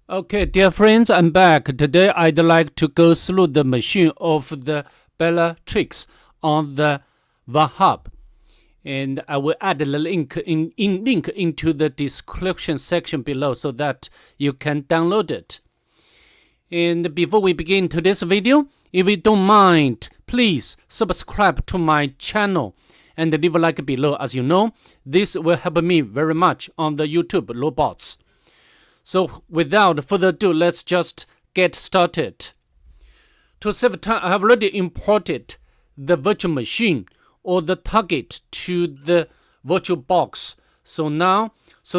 Okay, dear friends, I'm back. Today I'd like to go through the machine of the Bellatrix on the Vulnhub. And I will add the link into the description section below so that you can download it. And before we begin today's video, if you don't mind, please subscribe to my channel and leave a like below. As you know, this will help me very much on the YouTube robots. So without further ado, let's just get started. To save time, I have already imported the virtual machine or the target to the virtual box. So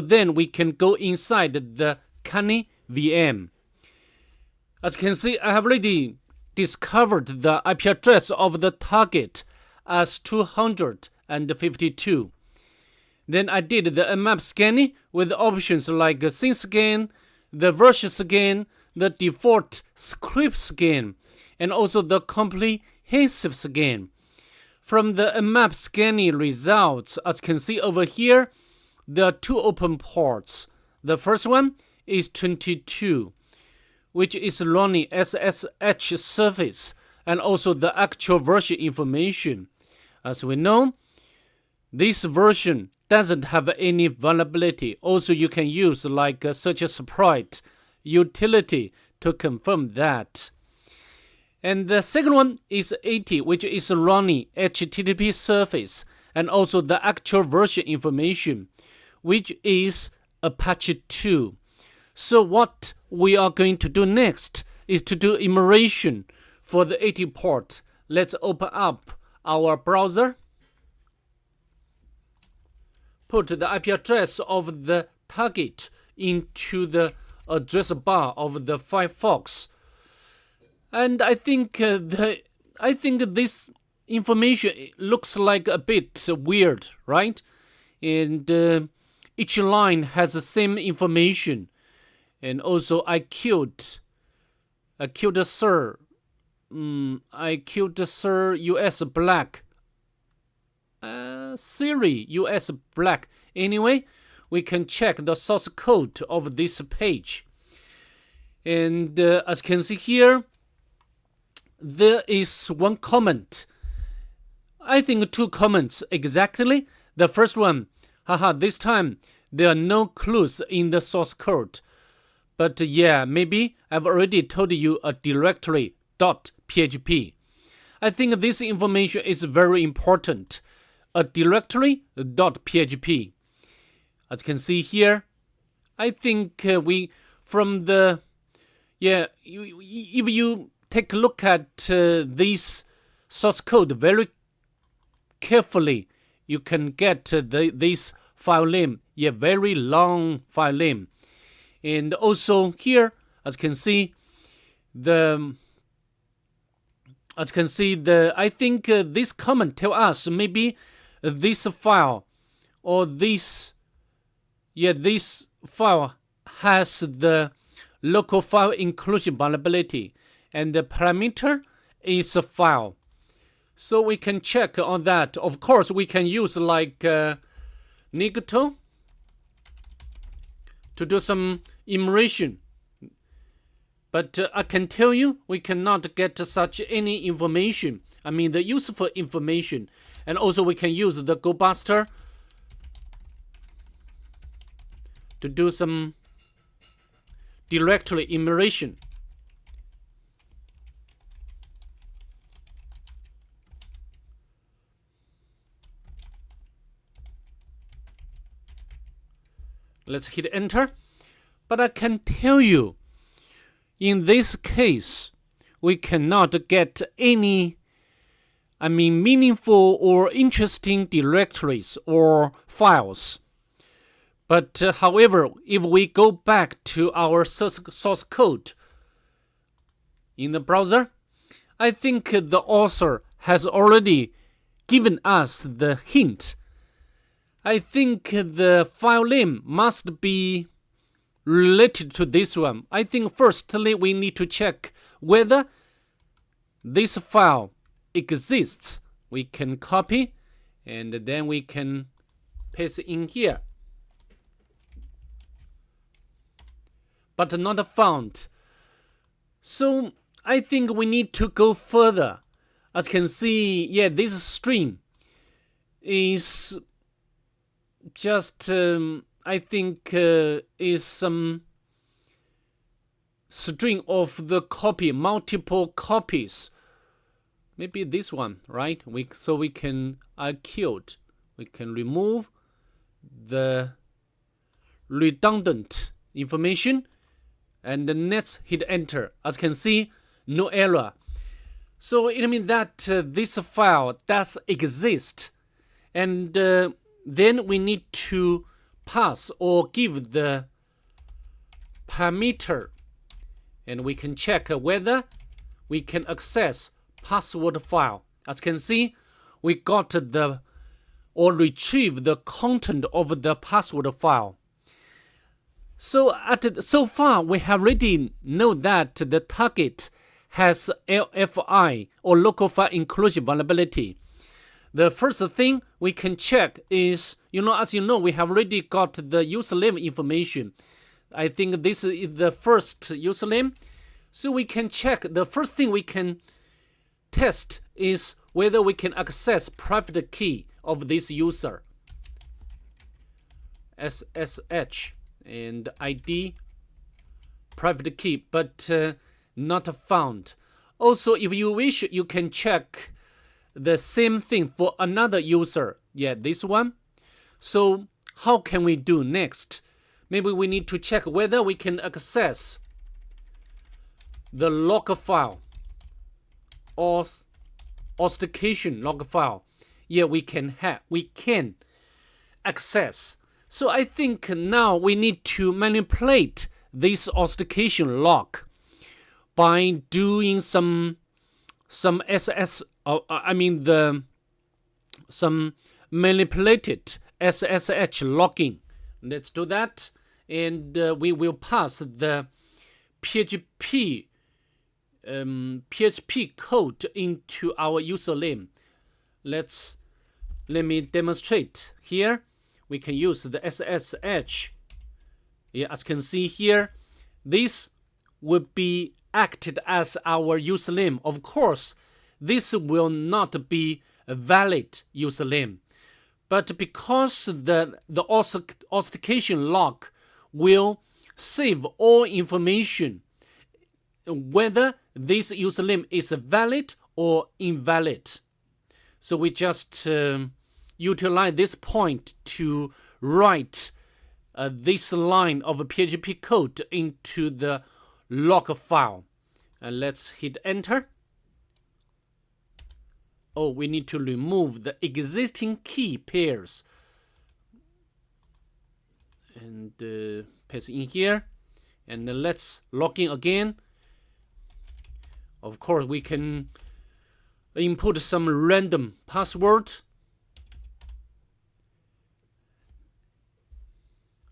then we can go inside the Kani VM. As you can see, I have already discovered the IP address of the target as 252. Then I did the map scanning with options like scene scan, the version scan, the default script scan, and also the comprehensive scan. From the map scanning results, as you can see over here, there are two open ports. The first one is 22, which is running SSH service, and also the actual version information. As we know, this version doesn't have any vulnerability. Also, you can use like a search sprite utility to confirm that. And the second one is 80, which is running HTTP service and also the actual version information, which is Apache 2. So what we are going to do next is to do enumeration for the 80 port. Let's open up our browser. Put the IP address of the target into the address bar of the Firefox, and I think this information looks like a bit weird, right? And each line has the same information, and also I killed Sir US Black. Siri US Black. Anyway, we can check the source code of this page. And as you can see here, there is one comment. I think two comments exactly. The first one, this time there are no clues in the source code. But yeah, maybe I've already told you a directory.php. I think this information is very important. A directory.php. As you can see here, I think if you take a look at this source code very carefully, you can get this file name, very long file name. And also here, as you can see, I think this comment tells us maybe this file or this file has the local file inclusion vulnerability, and the parameter is a file. So we can check on that. Of course, we can use like Nigto to do some enumeration. But I can tell you, we cannot get such any information. I mean, the useful information. And also we can use the GoBuster to do some directory enumeration. Let's hit enter. But I can tell you, in this case, we cannot get any meaningful or interesting directories or files. But however, if we go back to our source code in the browser, I think the author has already given us the hint. I think the file name must be related to this one. I think firstly we need to check whether this file exists. We can copy and then we can paste in here. but not found. So I think we need to go further. As you can see, yeah, this string is just, I think, is some string of the copy, multiple copies. Maybe this one, right? So we can killed. We can remove the redundant information, and then let's hit enter. As you can see, no error. So it means that this file does exist, and then we need to pass or give the parameter, and we can check whether we can access password file. As you can see, we got the or retrieve the content of the password file. So so far we have already know that the target has LFI or local file inclusion vulnerability. The first thing we can check is, as you know, we have already got the username information. I think this is the first username. So we can check, the first thing we can test is whether we can access private key of this user. SSH and ID private key, but not found. Also, if you wish, you can check the same thing for another user. Yeah, this one. So how can we do next? Maybe we need to check whether we can access the log file or authentication log file. Yeah, we can access. So I think now we need to manipulate this authentication log by doing some manipulated SSH logging. Let's do that, and we will pass the PHP code into our username. Let me demonstrate here. We can use the SSH. Yeah, as you can see here, this would be acted as our username. Of course, this will not be a valid username, but because the authentication log will save all information whether this username is valid or invalid. So we just utilize this point to write this line of PHP code into the log file. And let's hit enter. Oh, we need to remove the existing key pairs. And paste in here. And let's log in again. Of course, we can input some random password.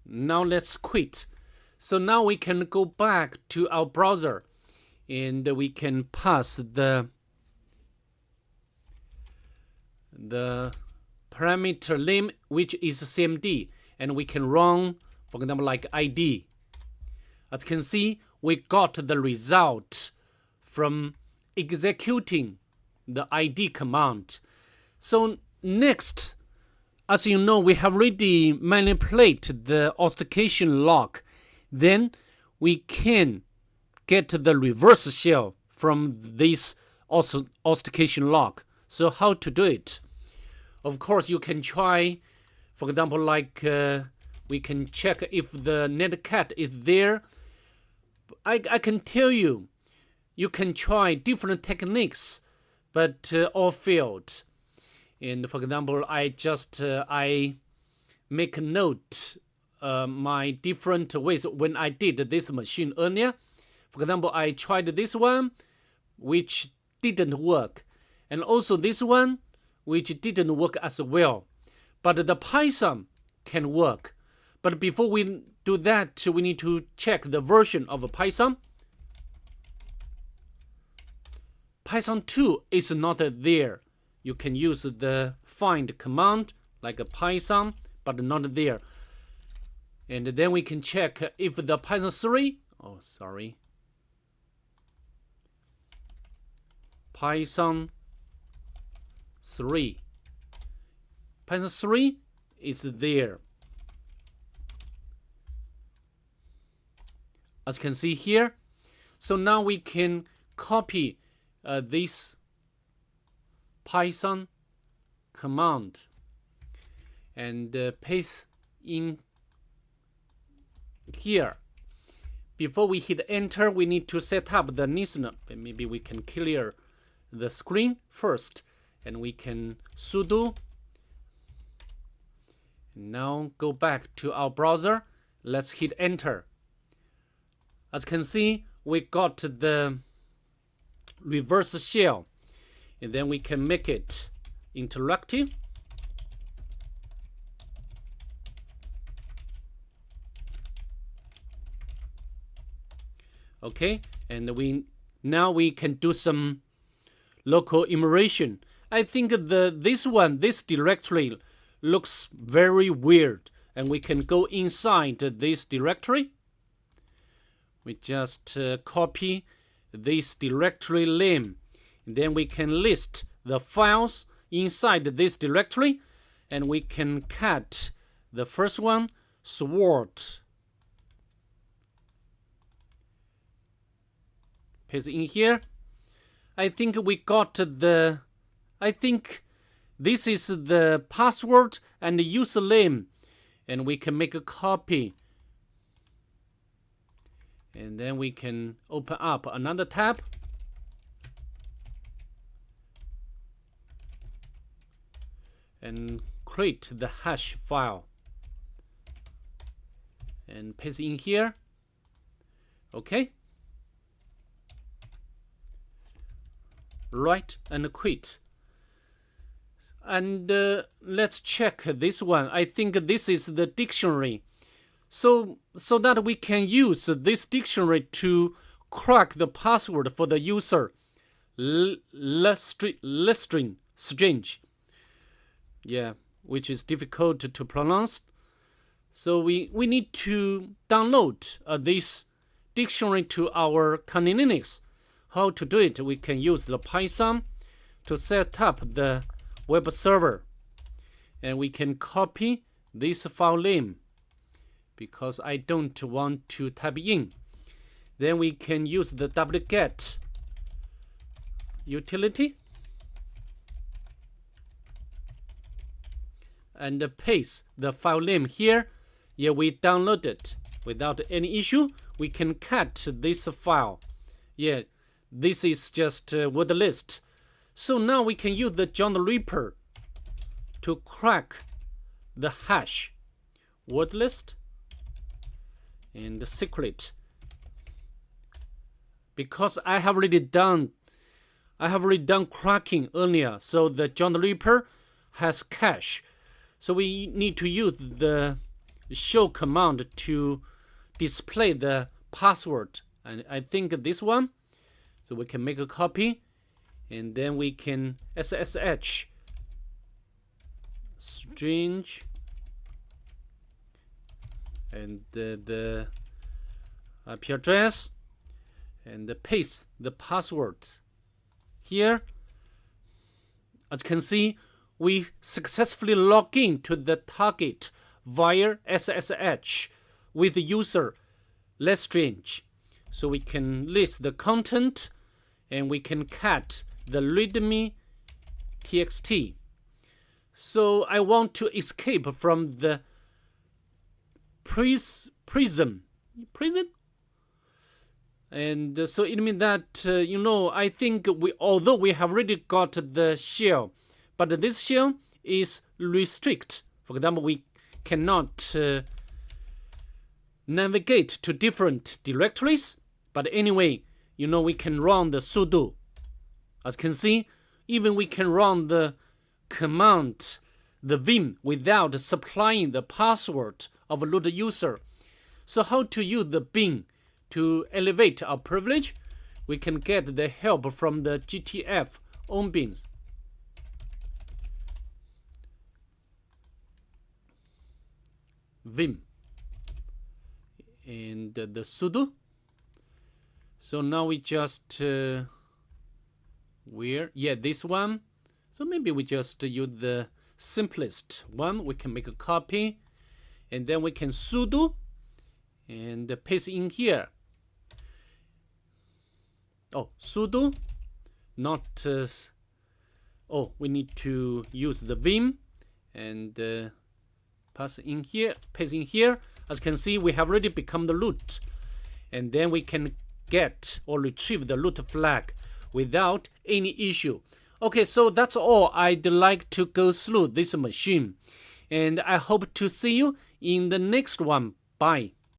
Now let's quit. So now we can go back to our browser, and we can pass the parameter name, which is CMD, and we can run, for example, like ID. As you can see, we got the result from executing the ID command. So next, as you know, we have already manipulated the authentication log. Then we can get the reverse shell from this authentication log. So how to do it? Of course, you can try, for example, like we can check if the netcat is there. I can tell you, you can try different techniques, but all failed. And for example, I make a note my different ways when I did this machine earlier. For example, I tried this one, which didn't work, and also this one, which didn't work as well. But the Python can work. But before we do that, we need to check the version of Python. Python 2 is not there. You can use the find command like a Python, but not there. And then we can check if the Python 3 Oh, sorry. Python 3. Python 3 is there. As you can see here. So now we can copy this Python command and paste in here. Before we hit enter, we need to set up the listener. Maybe we can clear the screen first, and we can sudo. Now go back to our browser. Let's hit enter. As you can see, we got the reverse shell, and then we can make it interactive. Okay, and now we can do some local enumeration. I think this directory looks very weird, and we can go inside this directory. We just copy this directory name, and then we can list the files inside this directory, and we can cat the first one, sword. Paste in here. I think we got I think this is the password and the username, and we can make a copy. And then we can open up another tab. And create the hash file. And paste in here. Okay. Right and quit. And let's check this one. I think this is the dictionary. So that we can use this dictionary to crack the password for the user. Strange. Yeah, which is difficult to pronounce. So we need to download this dictionary to our Kali Linux. How to do it? We can use the Python to set up the web server. And we can copy this file name because I don't want to type in. Then we can use the wget utility and paste the file name here. Yeah, we download it without any issue. We can cat this file. Yeah, this is just word list. So now we can use the John the Ripper to crack the hash word list and the secret. Because I have already done cracking earlier, so the John the Ripper has cache. So we need to use the show command to display the password. And I think this one. So we can make a copy, and then we can SSH strange and the IP address, and paste the password here. As you can see, we successfully log in to the target via SSH with the user Lestrange. So we can list the content, and we can cat the readme txt. So I want to escape from the prison. And so it means that, I think although we have already got the shell, but this shell is restricted. For example, we cannot navigate to different directories. But anyway, we can run the sudo. As you can see, even we can run the command, the vim, without supplying the password of a root user. So how to use the bin to elevate our privilege? We can get the help from the GTF on bins. Vim and the sudo So now we just this one. So maybe we just use the simplest one. We can make a copy, and then we can sudo and paste in here. Oh, sudo, not. We need to use the vim and pass in here, paste in here. As you can see, we have already become the root, and then we can get or retrieve the root flag without any issue. Okay, so that's all I'd like to go through this machine, and I hope to see you in the next one. Bye.